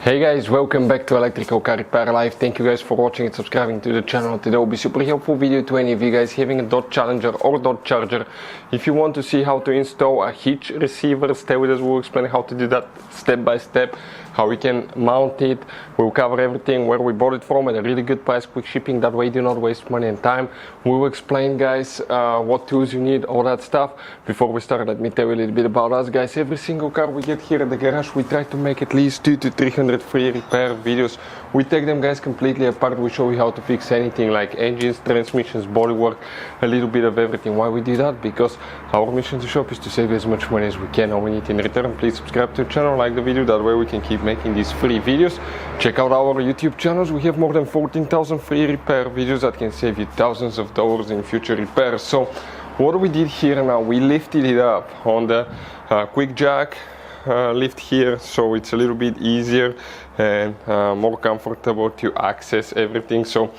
Hey guys, welcome back to Electrical Car Repair Live. Thank you guys for watching and subscribing to the channel. Today will be super helpful video to any of you guys having a Dodge Challenger or Dodge Charger. If you want to see how to install a Hitch receiver, stay with us. We'll explain how to do that step by step, how we can mount it. We'll cover everything, where we bought it from at a really good price, quick shipping. That way you do not waste money and time. We will explain, guys, what tools you need, all that stuff. Before we start, let me tell you a little bit about us, guys. Every single car we get here at the garage, we try to make at least 200 to 300 free repair videos. We take them, guys, completely apart. We show you how to fix anything like engines, transmissions, bodywork, a little bit of everything. Why we do that? Because our mission to shop is to save you as much money as we can. All we need in return, please subscribe to the channel, like the video, that way we can keep making these free videos. Check out our YouTube channels. We have more than 14,000 free repair videos that can save you thousands of dollars in future repairs. So what we did here now, we lifted it up on the quick jack lift here, so it's a little bit easier and more comfortable to access everything. So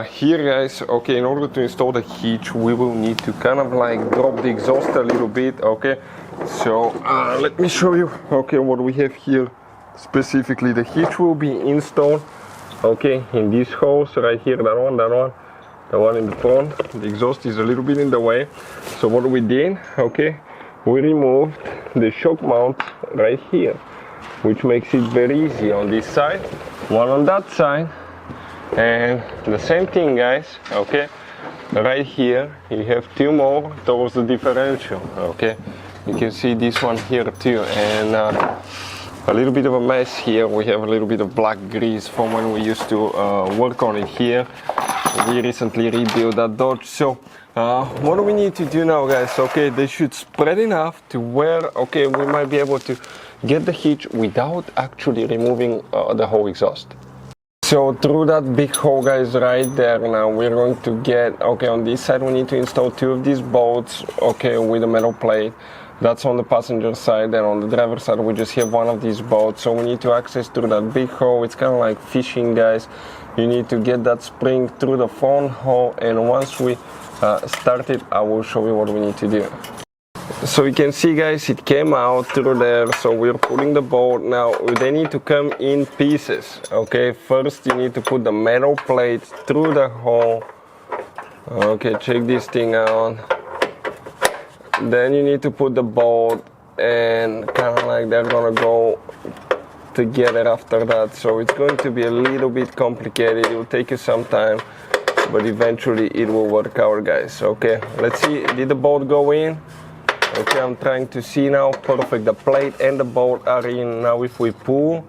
here, guys, okay, in order to install the Hitch, we will need to kind of like drop the exhaust a little bit. Okay, so let me show you, okay, what we have here. Specifically, the Hitch will be installed, okay, in these holes right here, that one, the one in the front. The exhaust is a little bit in the way, so what we did, okay, we removed the shock mount right here, which makes it very easy on this side, one on that side, and the same thing, guys, okay, right here you have two more towards the differential. Okay, you can see this one here too, and a little bit of a mess here. We have a little bit of black grease from when we used to work on it here. We recently rebuilt that Dodge. So what do we need to do now, guys? Okay, they should spread enough to where, okay, we might be able to get the Hitch without actually removing the whole exhaust. So through that big hole, guys, right there, now we're going to get, okay, on this side we need to install two of these bolts, okay, with a metal plate. That's on the passenger side, and on the driver's side we just have one of these bolts. So we need to access through that big hole. It's kind of like fishing, guys. You need to get that spring through the front hole, and once we start it, I will show you what we need to do. So you can see, guys, it came out through there. So we're pulling the bolt. Now they need to come in pieces. Okay, first you need to put the metal plate through the hole. Okay, check this thing out. Then you need to put the bolt, and kind of like they're gonna go together after that. So it's going to be a little bit complicated. It will take you some time, but eventually it will work out, guys. Okay, let's see, did the bolt go in? Okay, I'm trying to see now. Perfect, the plate and the bolt are in. Now if we pull,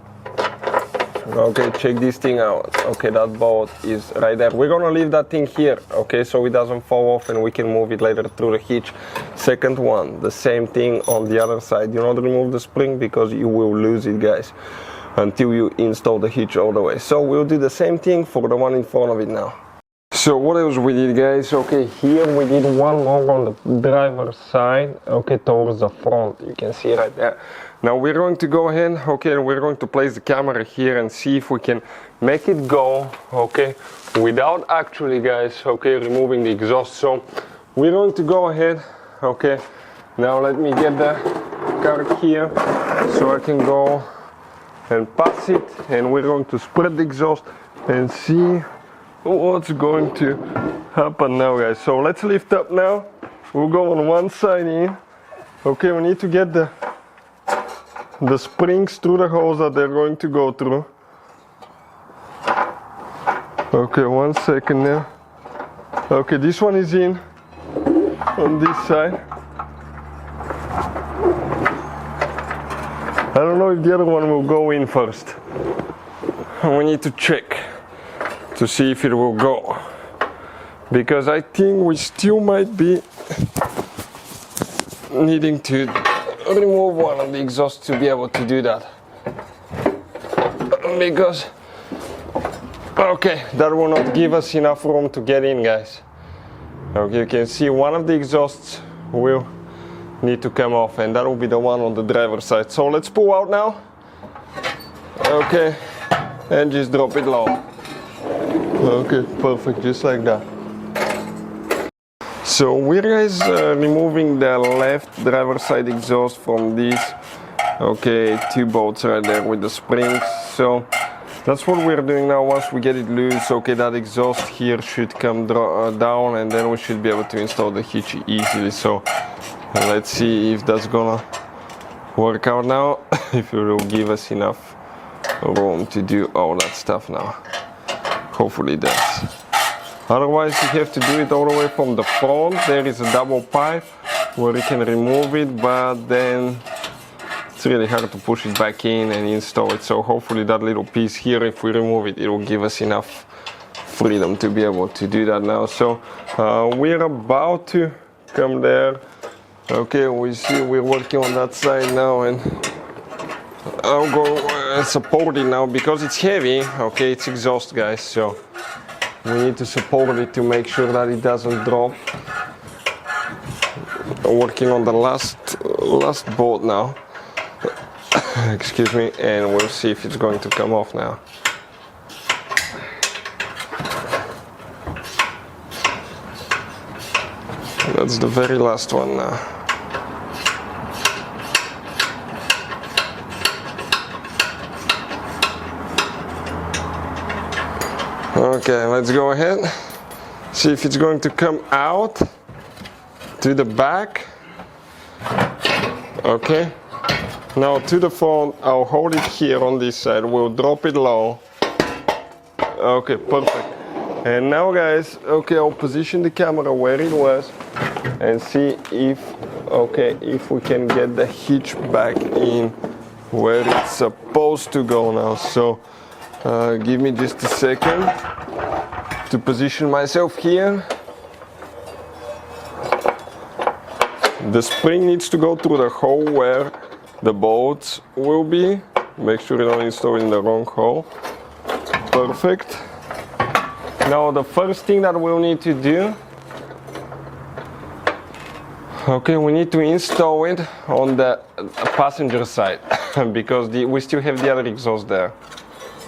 okay, check this thing out. Okay, that bolt is right there. We're gonna leave that thing here, okay, so it doesn't fall off and we can move it later through the Hitch. Second one, the same thing on the other side. Do not remove the spring because you will lose it, guys, until you install the Hitch all the way. So we'll do the same thing for the one in front of it now. So what else we did, guys? Okay, here we did one more on the driver's side, okay, towards the front. You can see right there. Now we're going to go ahead, okay, and we're going to place the camera here and see if we can make it go, okay, without actually, guys, okay, removing the exhaust. So we're going to go ahead, okay. Now let me get the card here so I can go and pass it, and we're going to spread the exhaust and see what's going to happen now, guys. So let's lift up now. We'll go on one side in. Okay, we need to get the springs through the holes that they're going to go through. Okay, 1 second now. Okay, this one is in on this side. I don't know if the other one will go in first. We need to check to see if it will go, because I think we still might be needing to remove one of the exhausts to be able to do that, because okay, that will not give us enough room to get in, guys. Okay, you can see one of the exhausts will need to come off, and that will be the one on the driver's side. So let's pull out now, okay, and just drop it low. Okay, perfect, just like that. So we're, guys, removing the left driver's side exhaust from these, okay, two bolts right there with the springs. So that's what we're doing now. Once we get it loose, okay, that exhaust here should come down, and then we should be able to install the hitch easily. So let's see if that's gonna work out now. If it will give us enough room to do all that stuff now. Hopefully it does. Otherwise you have to do it all the way from the front. There is a double pipe where you can remove it, but then it's really hard to push it back in and install it. So hopefully that little piece here, if we remove it, it will give us enough freedom to be able to do that now. So we're about to come there. Okay, we see we're working on that side now, and I'll go support it now because it's heavy. Okay, it's exhaust, guys, so we need to support it to make sure that it doesn't drop. Working on the last bolt now. Excuse me, and we'll see if it's going to come off now. That's the very last one now. Okay, let's go ahead. See if it's going to come out to the back. Okay. Now to the front, I'll hold it here on this side. We'll drop it low. Okay, perfect. And now, guys, okay, I'll position the camera where it was and see if, okay, if we can get the hitch back in where it's supposed to go now. So give me just a second to position myself here. The spring needs to go through the hole where the bolts will be. Make sure you don't install it in the wrong hole. Perfect. Now the first thing that we'll need to do, okay, we need to install it on the passenger side because we still have the other exhaust there.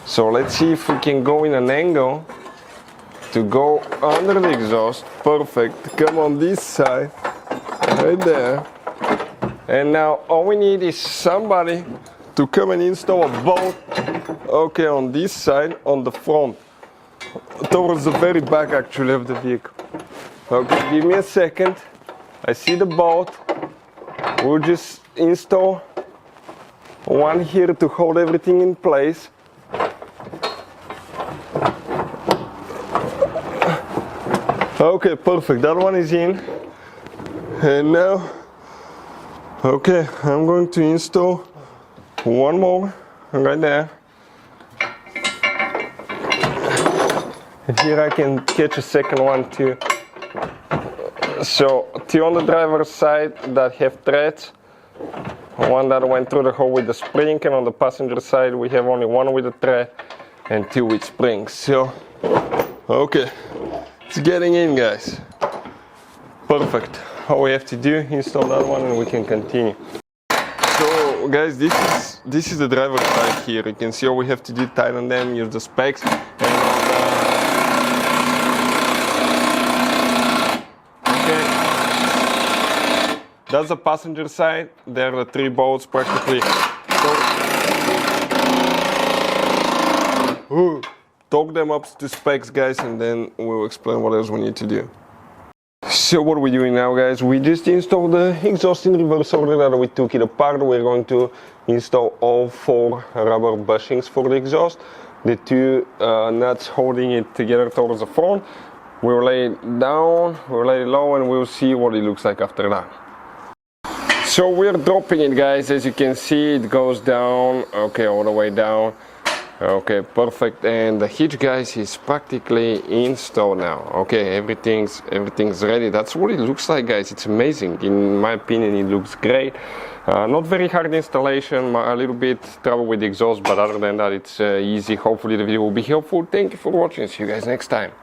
So let's see if we can go in an angle to go under the exhaust. Perfect. Come on this side, right there. And now all we need is somebody to come and install a bolt, okay, on this side, on the front, towards the very back actually of the vehicle. Okay, give me a second. I see the bolt. We'll just install one here to hold everything in place. Okay, perfect. That one is in. And now, okay, I'm going to install one more right there. And here I can catch a second one too. So two on the driver's side that have threads, one that went through the hole with the spring, and on the passenger side we have only one with a thread and two with springs. So, okay, it's getting in, guys. Perfect. All we have to do, install that one and we can continue. So guys, this is the driver's side here. You can see all we have to do, tighten them, use the specs. And okay, that's the passenger side. There are the three bolts practically. So, torque them up to specs, guys, and then we'll explain what else we need to do. So what we're doing now, guys, we just installed the exhaust in reverse order that we took it apart. We're going to install all four rubber bushings for the exhaust. The two nuts holding it together towards the front. We'll lay it down, we'll lay it low, and we'll see what it looks like after that. So we're dropping it, guys. As you can see, it goes down, okay, all the way down. Okay, perfect. And the hitch, guys, is practically installed now. Okay, everything's ready. That's what it looks like, guys. It's amazing. In my opinion, it looks great. Not very hard installation, a little bit trouble with the exhaust, but other than that, it's easy. Hopefully the video will be helpful. Thank you for watching. See you guys next time.